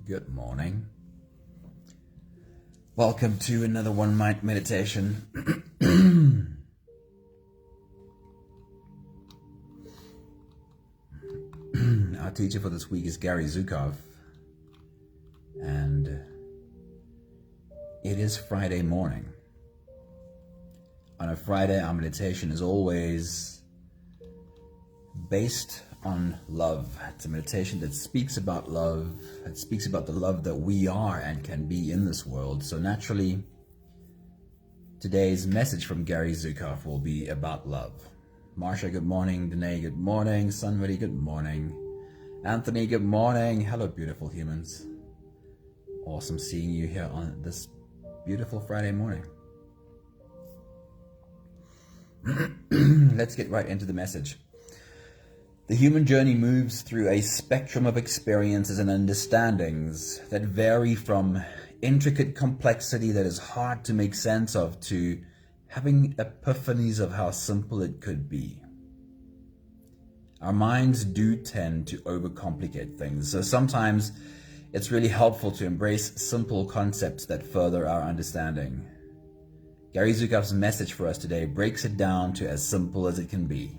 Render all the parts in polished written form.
Good morning. Welcome to another one night meditation. Our teacher for this week is Gary Zukav, and it is Friday morning. On a Friday, our meditation is always based on love. It's a meditation that speaks about love. It speaks about the love that we are and can be in this world. So naturally, today's message from Gary Zukav will be about love. Marsha, good morning. Danae, good morning. Sunwitty, good morning. Anthony, good morning. Hello, beautiful humans. Awesome seeing you here on this beautiful Friday morning. Let's get right into the message. The human journey moves through a spectrum of experiences and understandings that vary from intricate complexity that is hard to make sense of to having epiphanies of how simple it could be. Our minds do tend to overcomplicate things, so sometimes it's really helpful to embrace simple concepts that further our understanding. Gary Zukav's message for us today breaks it down to as simple as it can be.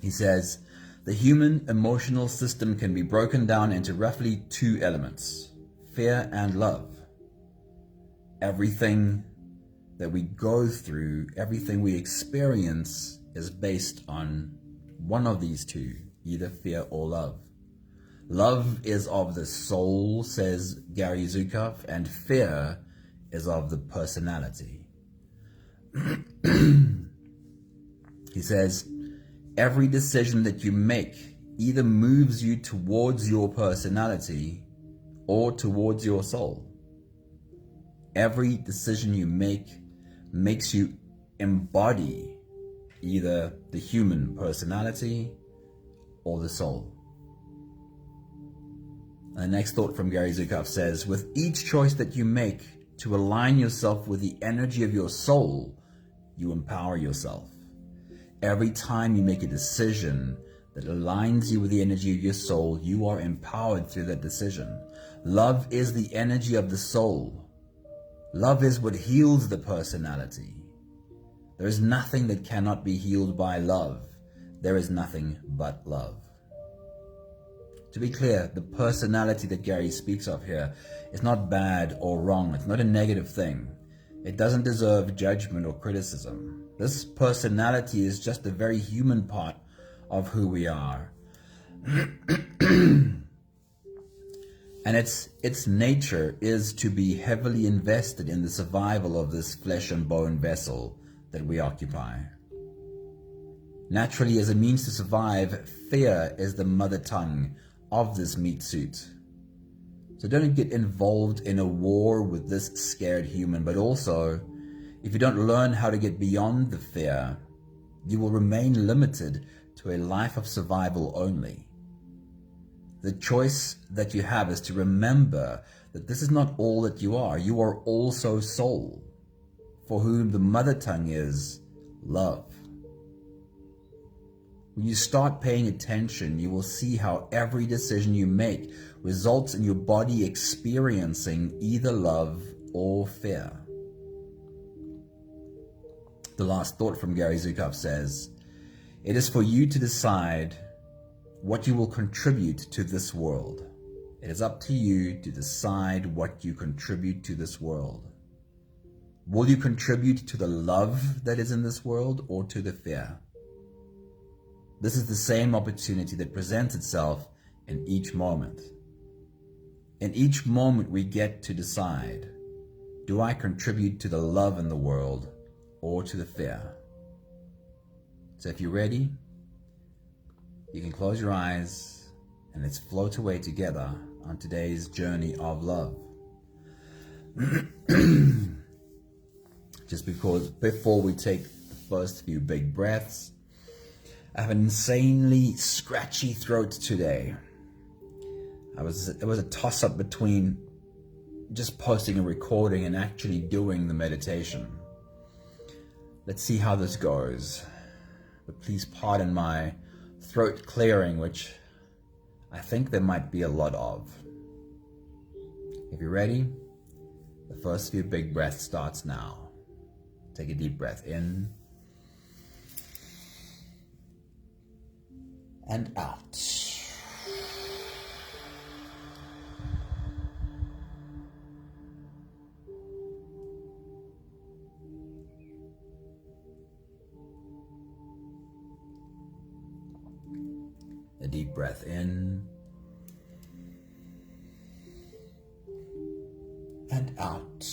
He says, the human emotional system can be broken down into roughly two elements, fear and love. Everything that we go through, everything we experience is based on one of these two, either fear or love. Love is of the soul, says Gary Zukav, and fear is of the personality. He says, every decision that you make either moves you towards your personality or towards your soul. Every decision you make makes you embody either the human personality or the soul. And the next thought from Gary Zukav says, with each choice that you make to align yourself with the energy of your soul, you empower yourself. Every time you make a decision that aligns you with the energy of your soul, you are empowered through that decision. Love is the energy of the soul. Love is what heals the personality. There is nothing that cannot be healed by love. There is nothing but love. To be clear, the personality that Gary speaks of here is not bad or wrong. It's not a negative thing. It doesn't deserve judgment or criticism. This personality is just a very human part of who we are. And its nature is to be heavily invested in the survival of this flesh and bone vessel that we occupy. Naturally, as a means to survive, fear is the mother tongue of this meat suit. So don't get involved in a war with this scared human, but also, if you don't learn how to get beyond the fear, you will remain limited to a life of survival only. The choice that you have is to remember that this is not all that you are. You are also soul, for whom the mother tongue is love. When you start paying attention, you will see how every decision you make results in your body experiencing either love or fear. The last thought from Gary Zukav says, it is for you to decide what you will contribute to this world. It is up to you to decide what you contribute to this world. Will you contribute to the love that is in this world or to the fear? This is the same opportunity that presents itself in each moment. In each moment we get to decide, do I contribute to the love in the world or to the fear? So if you're ready, you can close your eyes and let's float away together on today's journey of love. Just before we take the first few big breaths, I have an insanely scratchy throat today. It was a toss-up between just posting a recording and actually doing the meditation. Let's see how this goes. But please pardon my throat clearing, which I think there might be a lot of. If you're ready, the first few big breaths starts now. Take a deep breath in and out. A deep breath in and out.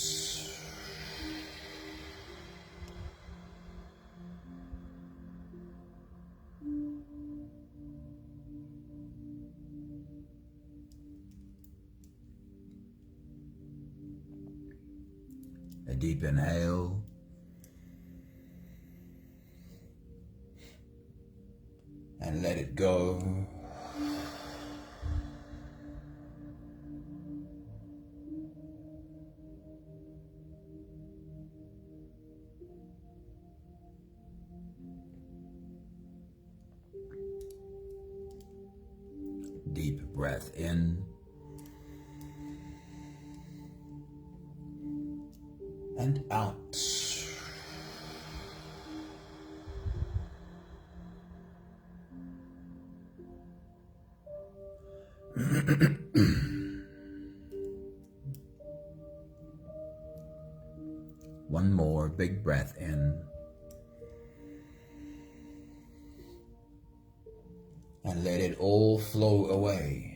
A deep inhale and let it go. Deep breath in and out. One more big breath in and let it all flow away.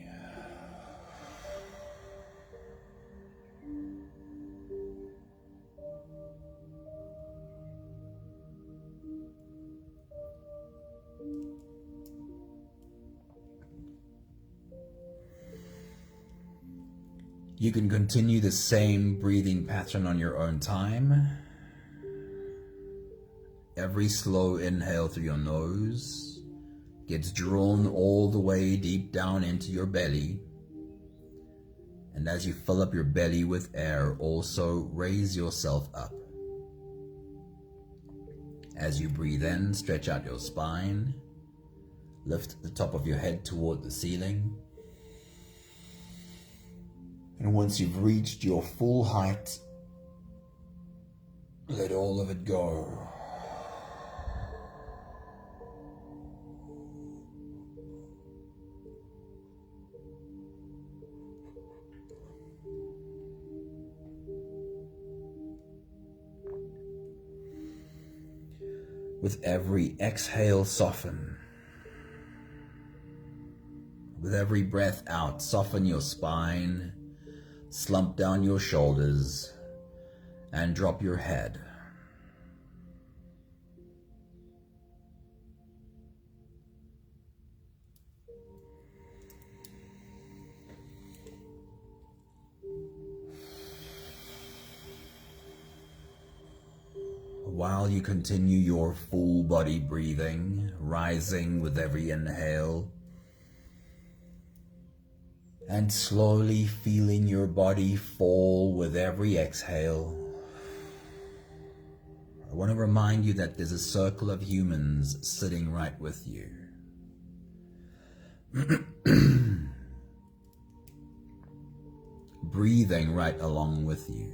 You can continue the same breathing pattern on your own time. Every slow inhale through your nose gets drawn all the way deep down into your belly. And as you fill up your belly with air, also raise yourself up. As you breathe in, stretch out your spine. Lift the top of your head toward the ceiling. And once you've reached your full height, let all of it go. With every exhale, soften. With every breath out, soften your spine. Slump down your shoulders and drop your head. While you continue your full body breathing, rising with every inhale, and slowly feeling your body fall with every exhale, I want to remind you that there's a circle of humans sitting right with you. Breathing right along with you.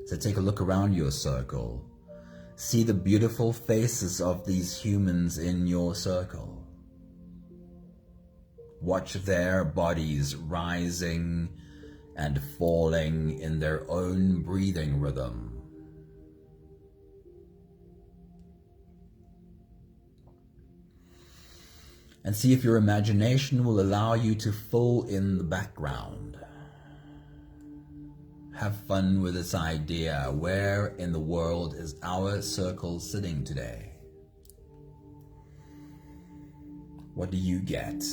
So take a look around your circle. See the beautiful faces of these humans in your circle. Watch their bodies rising and falling in their own breathing rhythm. And see if your imagination will allow you to fill in the background. Have fun with this idea. Where in the world is our circle sitting today? What do you get?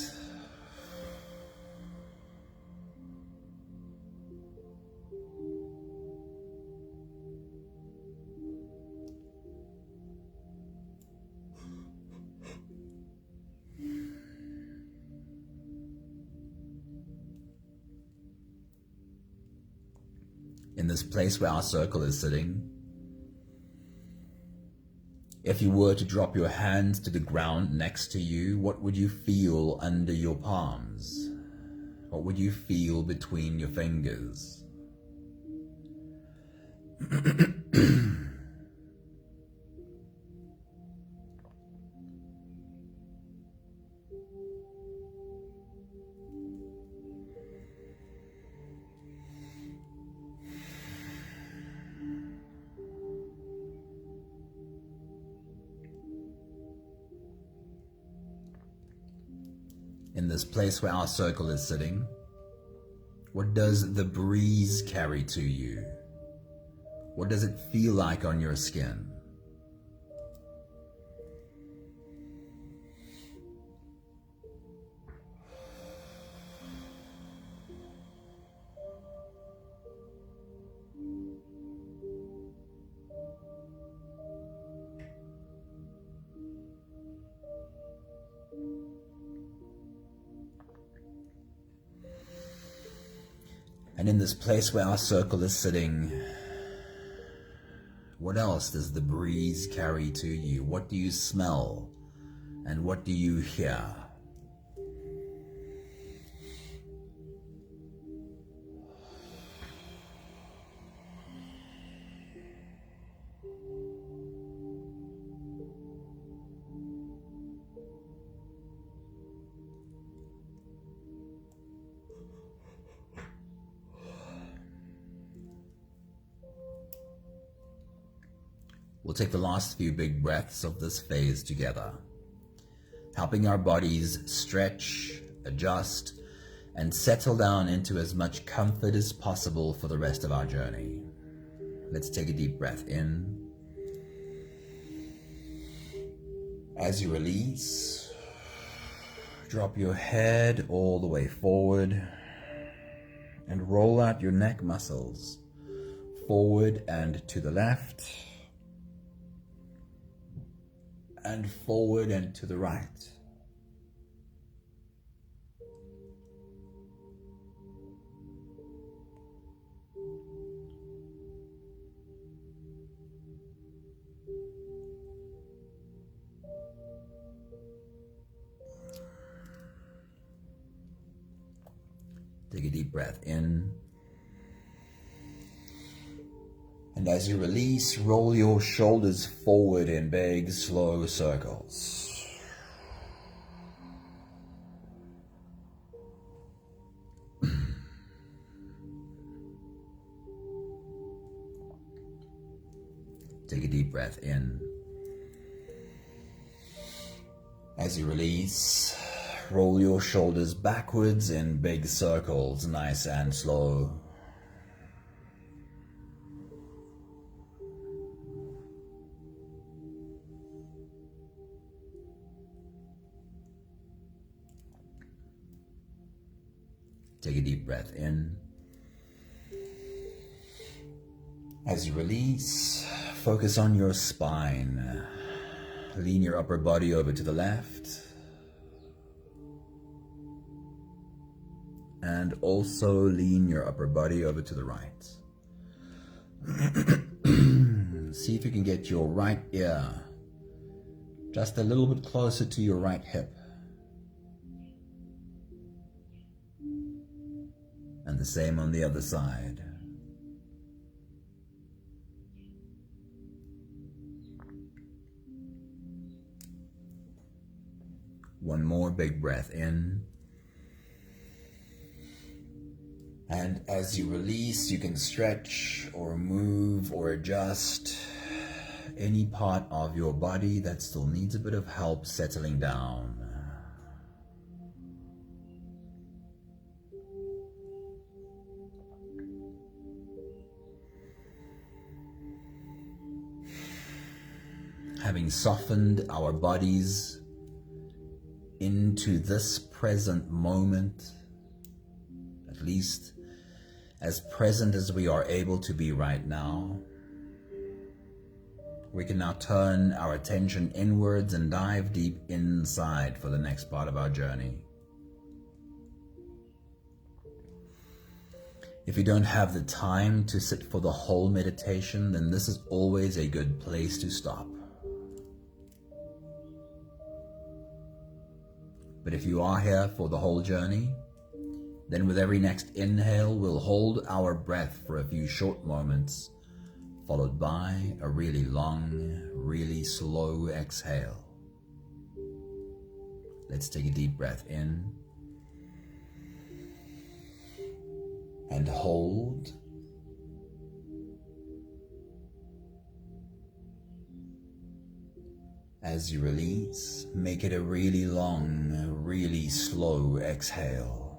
In this place where our circle is sitting, If you were to drop your hands to the ground next to you, what would you feel under your palms? What would you feel between your fingers? In this place where our circle is sitting, what does the breeze carry to you? What does it feel like on your skin? And in this place where our circle is sitting, what else does the breeze carry to you? What do you smell? And what do you hear? We'll take the last few big breaths of this phase together, helping our bodies stretch, adjust, and settle down into as much comfort as possible for the rest of our journey. Let's take a deep breath in. As you release, drop your head all the way forward and roll out your neck muscles forward and to the left, and forward and to the right. Take a deep breath in. And as you release, roll your shoulders forward in big, slow circles. Take a deep breath in. As you release, roll your shoulders backwards in big circles, nice and slow. Take a deep breath in. As you release, focus on your spine. Lean your upper body over to the left. And also lean your upper body over to the right. See if you can get your right ear just a little bit closer to your right hip. And the same on the other side. One more big breath in. And as you release, you can stretch or move or adjust any part of your body that still needs a bit of help settling down. Having softened our bodies into this present moment, at least as present as we are able to be right now, we can now turn our attention inwards and dive deep inside for the next part of our journey. If you don't have the time to sit for the whole meditation, then this is always a good place to stop. But if you are here for the whole journey, then with every next inhale, we'll hold our breath for a few short moments, followed by a really long, really slow exhale. Let's take a deep breath in and hold. As you release, make it a really long, really slow exhale.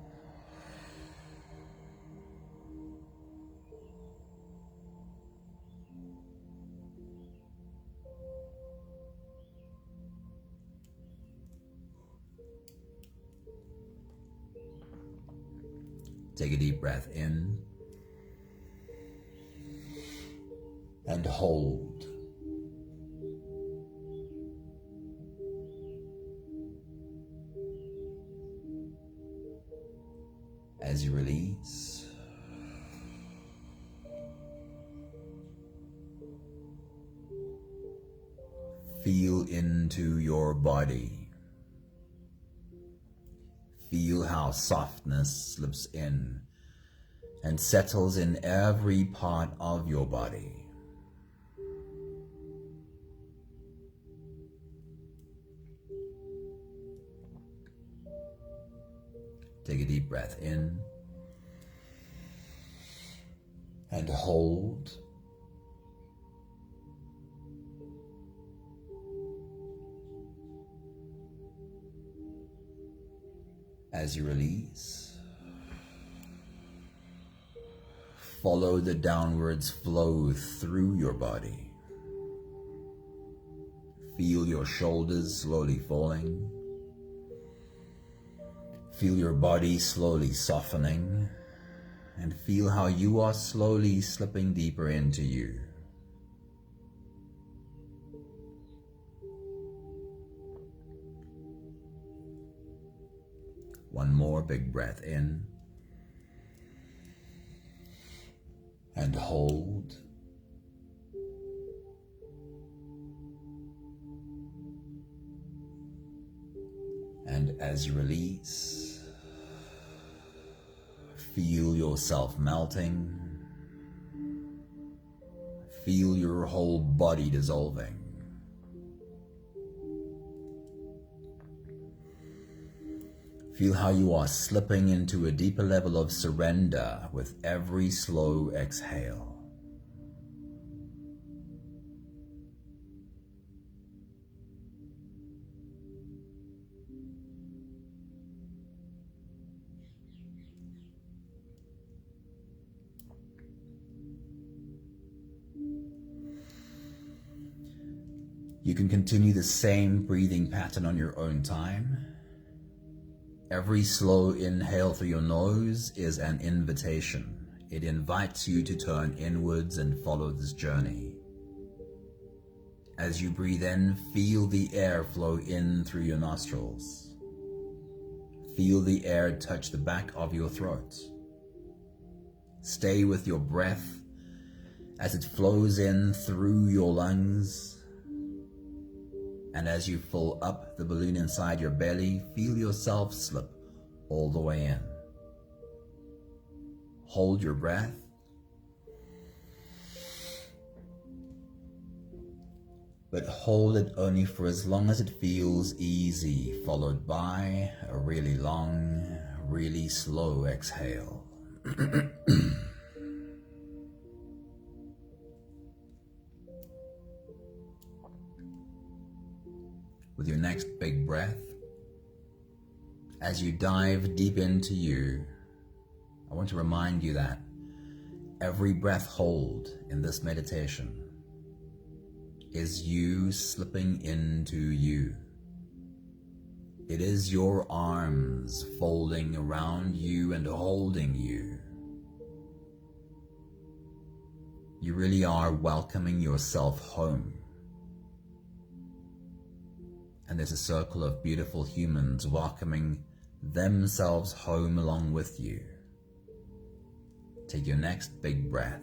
Take a deep breath in and hold. As you release, feel into your body. Feel how softness slips in and settles in every part of your body. Take a deep breath in and hold. As you release, follow the downwards flow through your body. Feel your shoulders slowly falling. Feel your body slowly softening, and feel how you are slowly slipping deeper into you. One more big breath in and hold. And as you release, feel yourself melting. Feel your whole body dissolving. Feel how you are slipping into a deeper level of surrender with every slow exhale. You can continue the same breathing pattern on your own time. Every slow inhale through your nose is an invitation. It invites you to turn inwards and follow this journey. As you breathe in, feel the air flow in through your nostrils. Feel the air touch the back of your throat. Stay with your breath as it flows in through your lungs. And as you fill up the balloon inside your belly, feel yourself slip all the way in. Hold your breath. But hold it only for as long as it feels easy, followed by a really long, really slow exhale. With your next big breath, as you dive deep into you, I want to remind you that every breath hold in this meditation is you slipping into you. It is your arms folding around you and holding you. You really are welcoming yourself home. And there's a circle of beautiful humans welcoming themselves home along with you. Take your next big breath.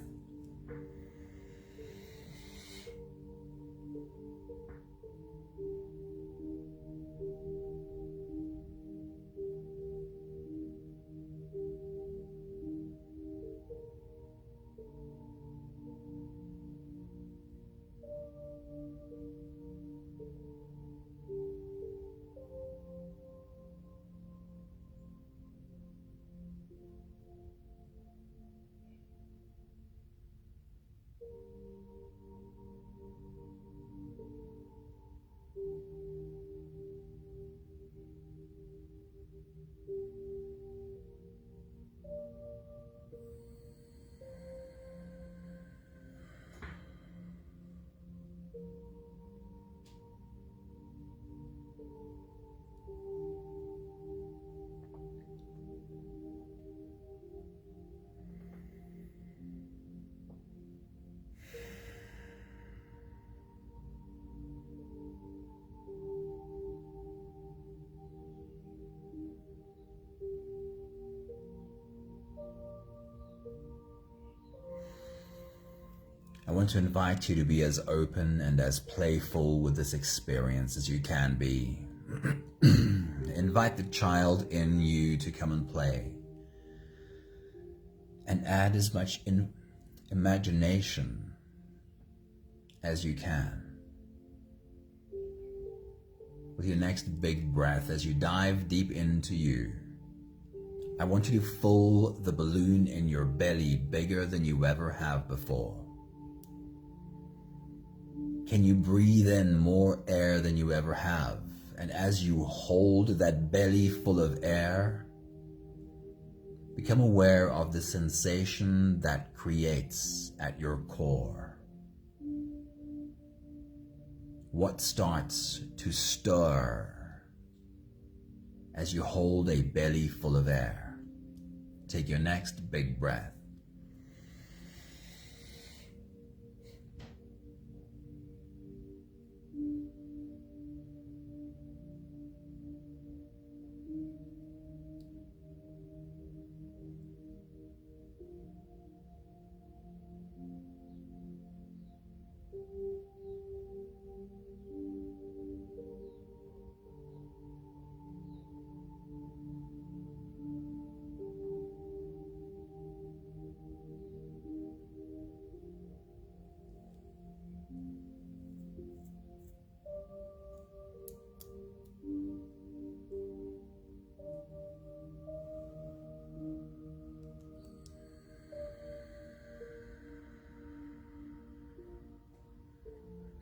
I want to invite you to be as open and as playful with this experience as you can be. Invite the child in you to come and play. And add as much imagination as you can. With your next big breath, as you dive deep into you, I want you to fill the balloon in your belly bigger than you ever have before. Can you breathe in more air than you ever have? And as you hold that belly full of air, become aware of the sensation that creates at your core. What starts to stir as you hold a belly full of air? Take your next big breath.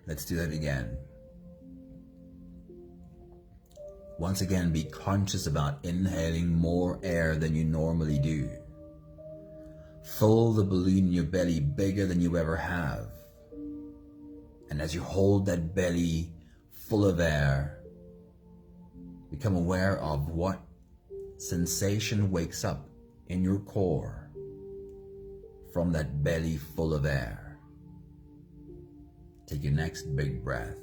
Let's do that again. Once again, be conscious about inhaling more air than you normally do. Fill the balloon in your belly bigger than you ever have. And as you hold that belly full of air, become aware of what sensation wakes up in your core from that belly full of air. Take your next big breath.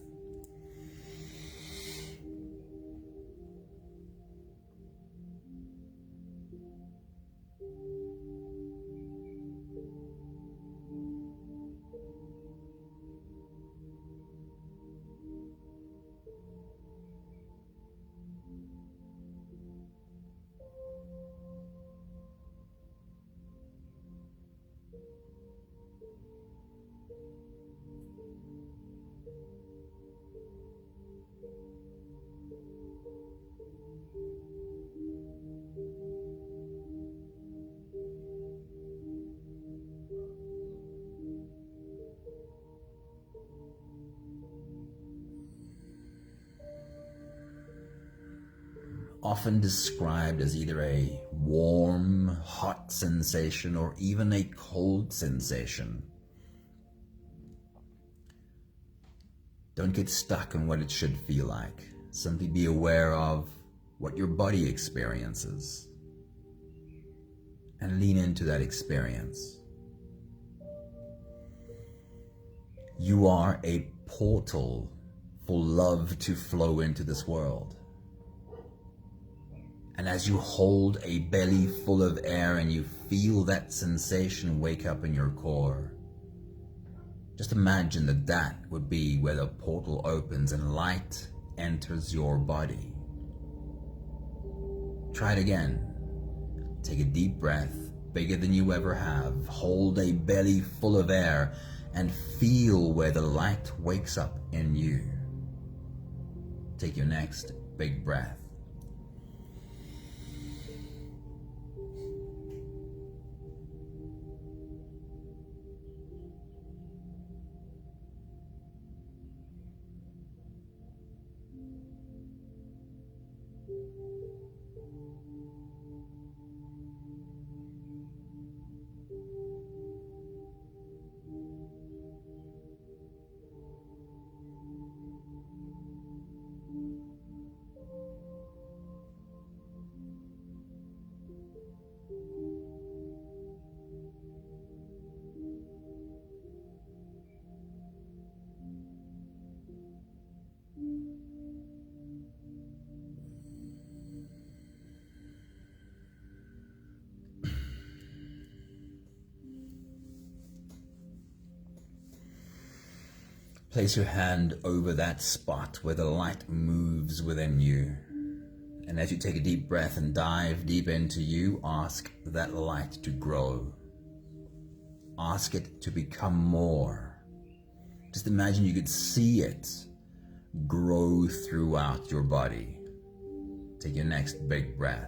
Often described as either a warm, hot sensation or even a cold sensation. Don't get stuck on what it should feel like. Simply be aware of what your body experiences and lean into that experience. You are a portal for love to flow into this world. And as you hold a belly full of air and you feel that sensation wake up in your core, just imagine that that would be where the portal opens and light enters your body. Try it again. Take a deep breath, bigger than you ever have. Hold a belly full of air and feel where the light wakes up in you. Take your next big breath. Place your hand over that spot where the light moves within you. And as you take a deep breath and dive deep into you, ask that light to grow. Ask it to become more. Just imagine you could see it grow throughout your body. Take your next big breath.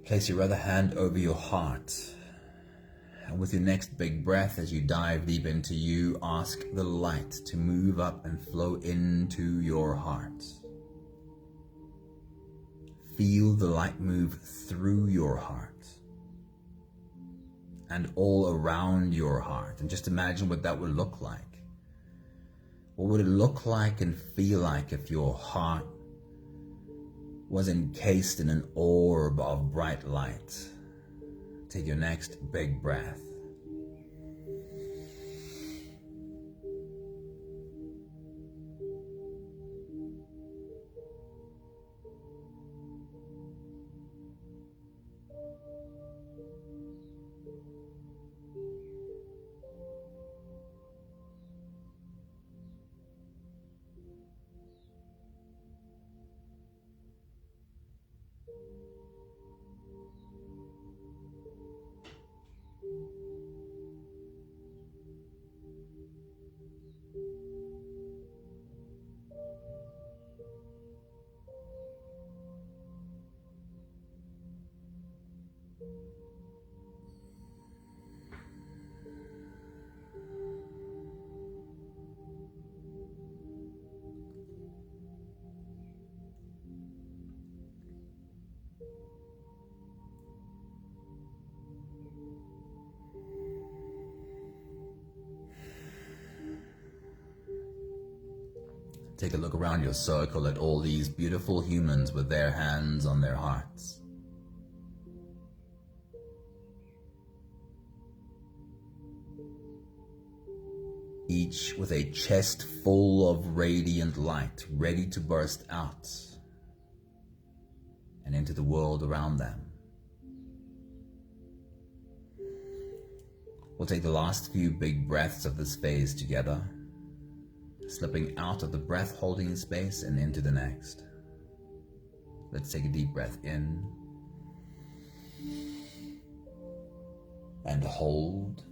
Place your other hand over your heart. And with your next big breath, as you dive deep into you, ask the light to move up and flow into your heart. Feel the light move through your heart and all around your heart. And just imagine what that would look like. What would it look like and feel like if your heart was encased in an orb of bright light? Take your next big breath. Take a look around your circle at all these beautiful humans with their hands on their hearts. Each with a chest full of radiant light, ready to burst out and into the world around them. We'll take the last few big breaths of this phase together, slipping out of the breath-holding space and into the next. Let's take a deep breath in and hold.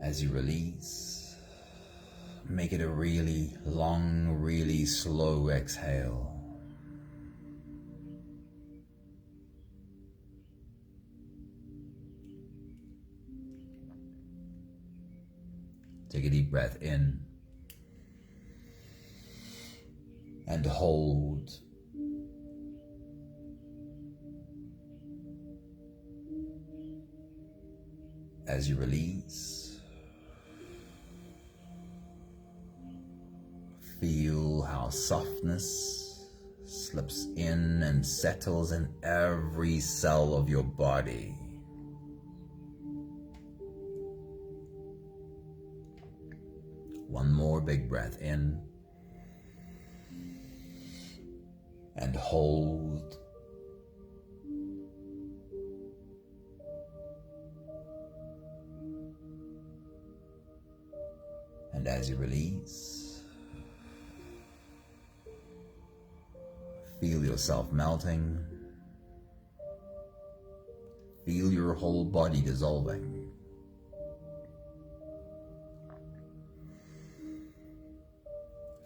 As you release, make it a really long, really slow exhale. Take a deep breath in and hold. As you release, feel how softness slips in and settles in every cell of your body. One more big breath in and hold. And as you release, feel yourself melting. Feel your whole body dissolving.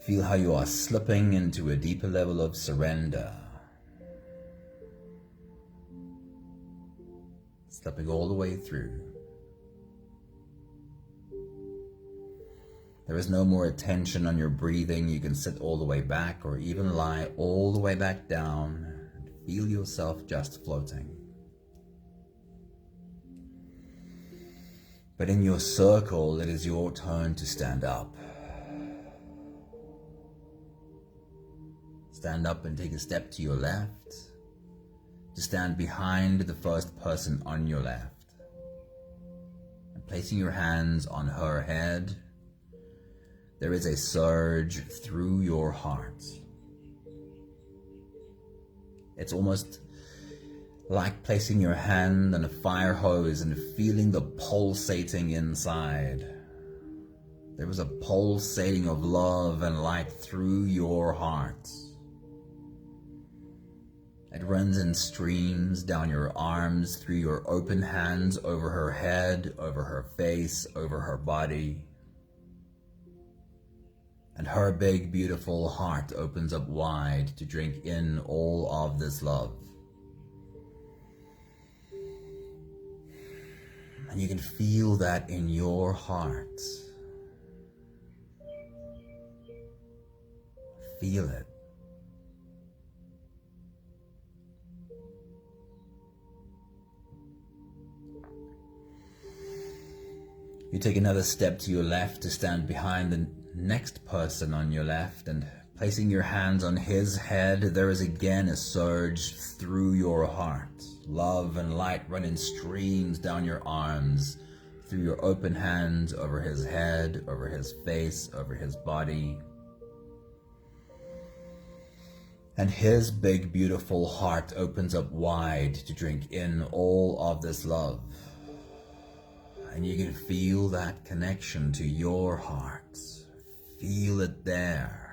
Feel how you are slipping into a deeper level of surrender. Slipping all the way through. There is no more attention on your breathing. You can sit all the way back or even lie all the way back down and feel yourself just floating. But in your circle, it is your turn to stand up. Stand up and take a step to your left, to stand behind the first person on your left. And placing your hands on her head, there is a surge through your heart. It's almost like placing your hand on a fire hose and feeling the pulsating inside. There is a pulsating of love and light through your heart. It runs in streams down your arms, through your open hands, over her head, over her face, over her body. And her big, beautiful heart opens up wide to drink in all of this love. And you can feel that in your heart. Feel it. You take another step to your left to stand behind the next person on your left, and placing your hands on his head, there is again a surge through your heart. Love and light run in streams down your arms, through your open hands, over his head, over his face, over his body. And his big, beautiful heart opens up wide to drink in all of this love. And you can feel that connection to your heart. Feel it there.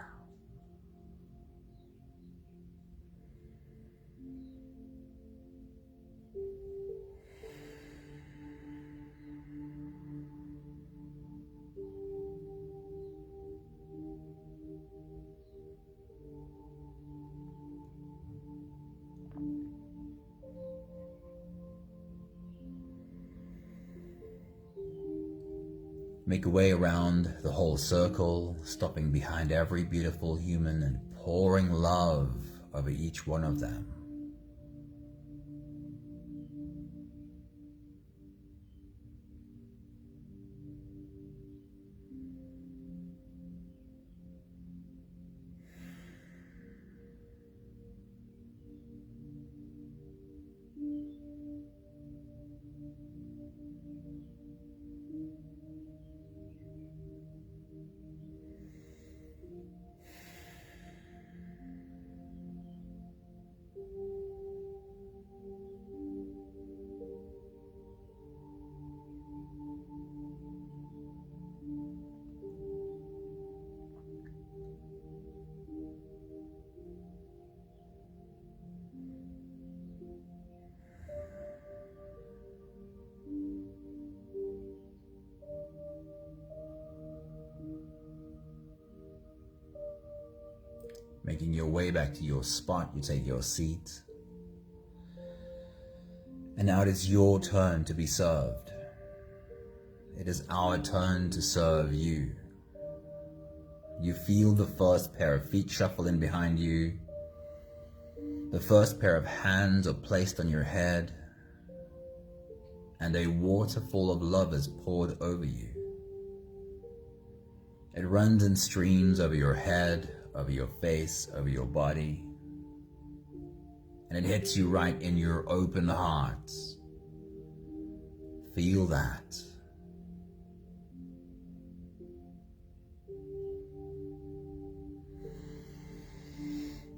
Make a way around the whole circle, stopping behind every beautiful human and pouring love over each one of them. Making your way back to your spot, you take your seat. And now it is your turn to be served. It is our turn to serve you. You feel the first pair of feet shuffle in behind you. The first pair of hands are placed on your head. And a waterfall of love is poured over you. It runs in streams over your head, over your face, over your body. And it hits you right in your open heart. Feel that.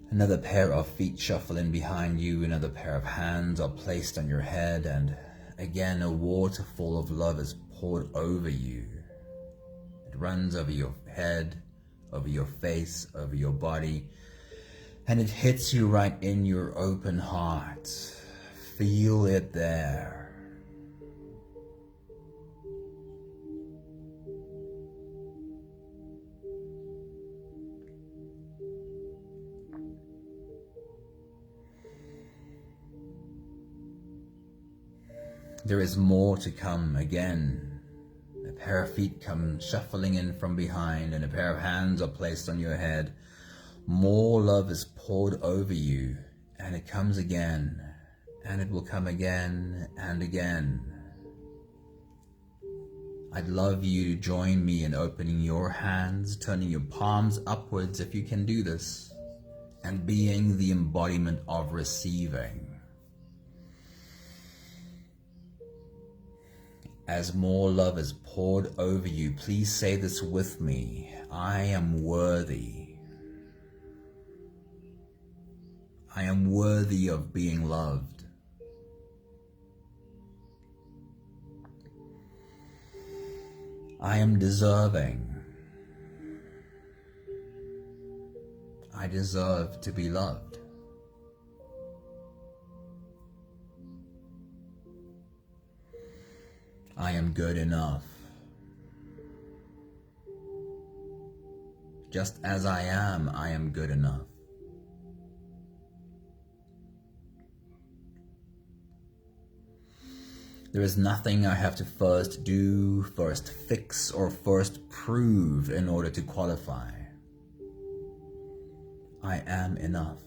Another pair of feet shuffle in behind you. Another pair of hands are placed on your head. And again, a waterfall of love is poured over you. It runs over your head, over your face, over your body, and it hits you right in your open heart. Feel it there. There is more to come again. A pair of feet come shuffling in from behind, and a pair of hands are placed on your head. More love is poured over you, and it comes again, and it will come again and again. I'd love you to join me in opening your hands, turning your palms upwards if you can do this, and being the embodiment of receiving. As more love is poured over you, please say this with me. I am worthy. I am worthy of being loved. I am deserving. I deserve to be loved. I am good enough. Just as I am good enough. There is nothing I have to first do, first fix, or first prove in order to qualify. I am enough.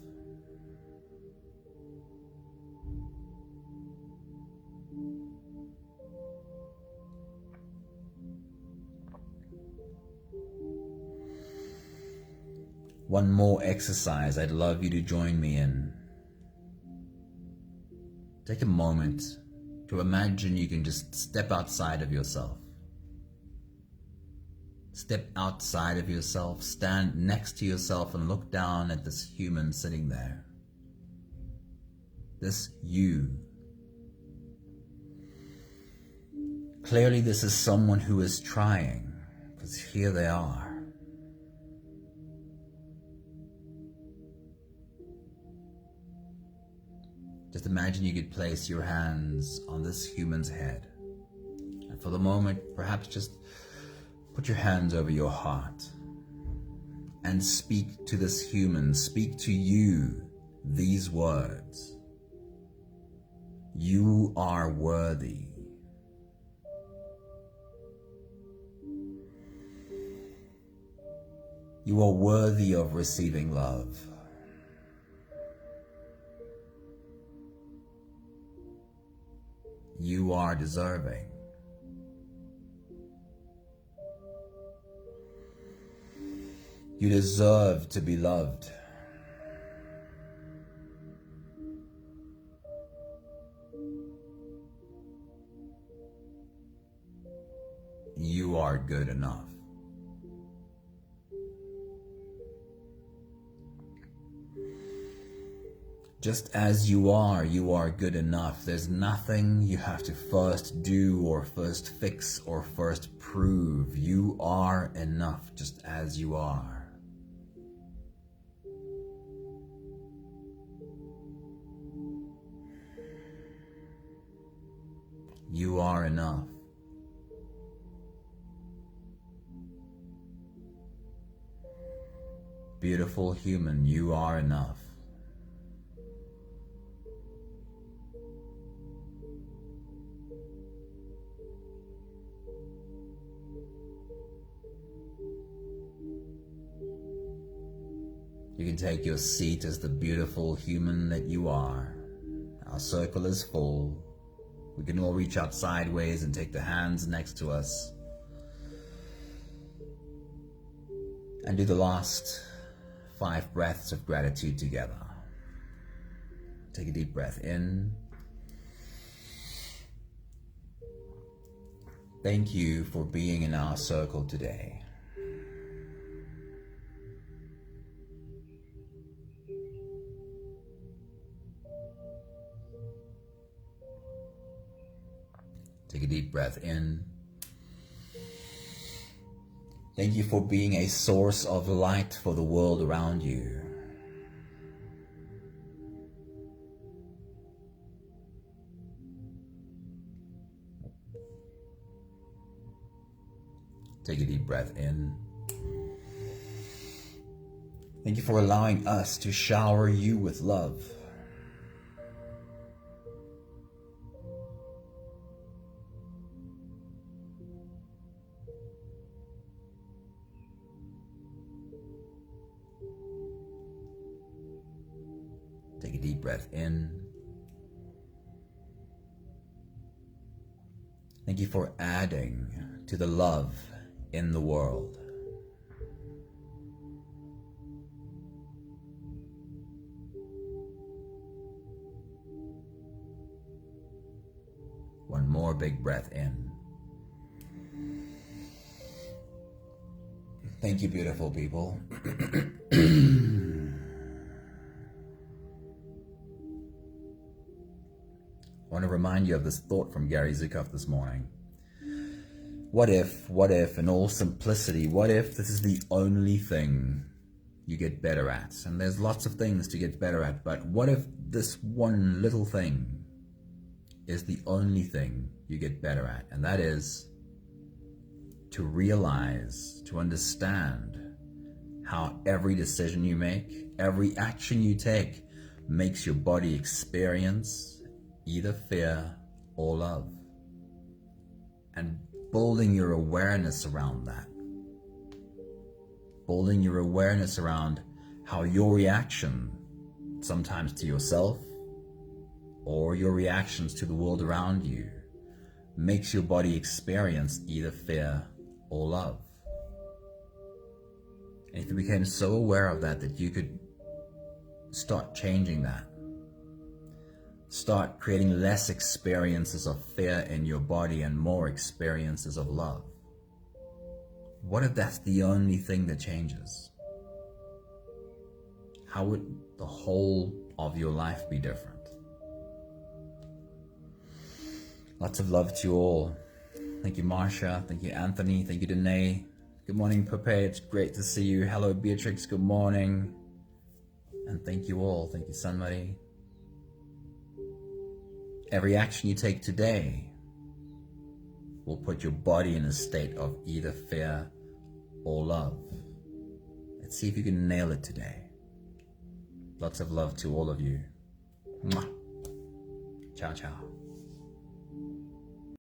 One more exercise I'd love you to join me in. Take a moment to imagine you can just step outside of yourself. Step outside of yourself, stand next to yourself and look down at this human sitting there. This you. Clearly this is someone who is trying, because here they are. Just imagine you could place your hands on this human's head. And for the moment, perhaps just put your hands over your heart and speak to this human, speak to you these words. You are worthy. You are worthy of receiving love. You are deserving. You deserve to be loved. You are good enough. Just as you are good enough. There's nothing you have to first do or first fix or first prove. You are enough just as you are. You are enough. Beautiful human, you are enough. You can take your seat as the beautiful human that you are. Our circle is full. We can all reach out sideways and take the hands next to us. And do the last 5 breaths of gratitude together. Take a deep breath in. Thank you for being in our circle today. Take a deep breath in. Thank you for being a source of light for the world around you. Take a deep breath in. Thank you for allowing us to shower you with love. Take a deep breath in. Thank you for adding to the love in the world. One more big breath in. Thank you, beautiful people. I want to remind you of this thought from Gary Zukav this morning. What if, in all simplicity, what if this is the only thing you get better at? And there's lots of things to get better at, but what if this one little thing is the only thing you get better at? And that is to realize, to understand how every decision you make, every action you take makes your body experience either fear or love. And building your awareness around that. Building your awareness around how your reaction, sometimes to yourself, or your reactions to the world around you, makes your body experience either fear or love. And if you became so aware of that you could start changing that, start creating less experiences of fear in your body and more experiences of love. What if that's the only thing that changes? How would the whole of your life be different? Lots of love to you all. Thank you, Marsha. Thank you, Anthony. Thank you, Danae. Good morning, Pepe. It's great to see you. Hello, Beatrix. Good morning. And thank you all. Thank you, Sunmuddy. Every action you take today will put your body in a state of either fear or love. Let's see if you can nail it today. Lots of love to all of you. Mwah. Ciao, ciao.